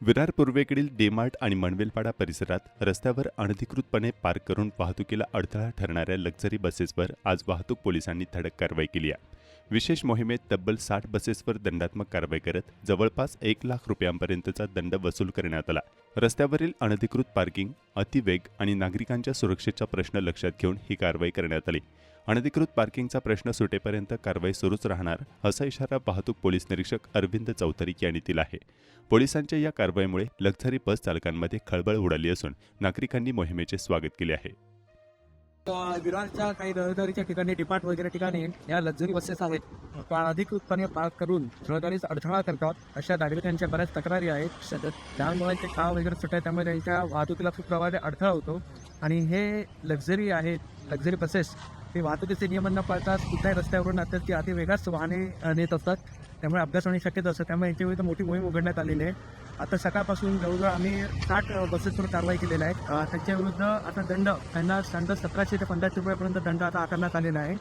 विरार पूर्वेकडील डेमार्ट आणि मनवेलपाडा परिसरात रस्त्यावर अनधिकृतपणे पार्क करून वाहतुकीला अडथळा ठरणाऱ्या लक्झरी बसेसवर आज वाहतूक पोलिसांनी धडक कारवाई केली आहे. विशेष मोहिमेत तब्बल 60 बसेसवर दंडात्मक कारवाई करत जवळपास 1 लाख रुपयांपर्यंतचा दंड वसूल करण्यात आला. रस्त्यावरील अनधिकृत पार्किंग, अतिवेग आणि नागरिकांच्या सुरक्षेचा प्रश्न लक्षात घेऊन ही कारवाई करण्यात आली. अनधिकृत पार्किंगचा प्रश्न सुटेपर्यंत कारवाई सुरूच राहणार असा इशारा वाहतूक पोलीस निरीक्षक अरविंद चौधरी यांनी दिला आहे. पोलिसांच्या या कारवाईमुळे लक्झरी बस चालकांमध्ये खळबळ उडाली असून नागरिकांनी मोहिमेचे स्वागत केले आहे. विरारच्या काही रहदारीच्या ठिकाणी डिपार्ट वगैरे ठिकाणी या लक्झरी बसेस आहेत अधिकृतपणे पार्क करून रहदारीचा अडथळा करतात अशा नागरिकांच्या बऱ्याच तक्रारी आहेत. त्यामुळे ते काम वगैरे सुटतात, त्यामुळे त्यांच्या वाहतुकीला खूप प्रमाणे अडथळा होतो. आणि हे लक्झरी आहेत, लक्झरी बसेस ते वाहतुकीचे नियम न पाळतात कुठल्याही रस्त्यावरून आता ती अति वेगाच वाहने नेत असतात, त्यामुळे अपघात होण्याची शक्यता असते. त्यामुळे यांच्याविरुद्ध मोठी मोहीम उघडण्यात आलेली आहे. आता सकाळपासून जवळजवळ आम्ही 60 बसेसवर कारवाई केलेली आहे. त्यांच्याविरुद्ध आता दंड त्यांना 1700 ते 1500 रुपयापर्यंत दंड आता आकारण्यात आलेला आहे.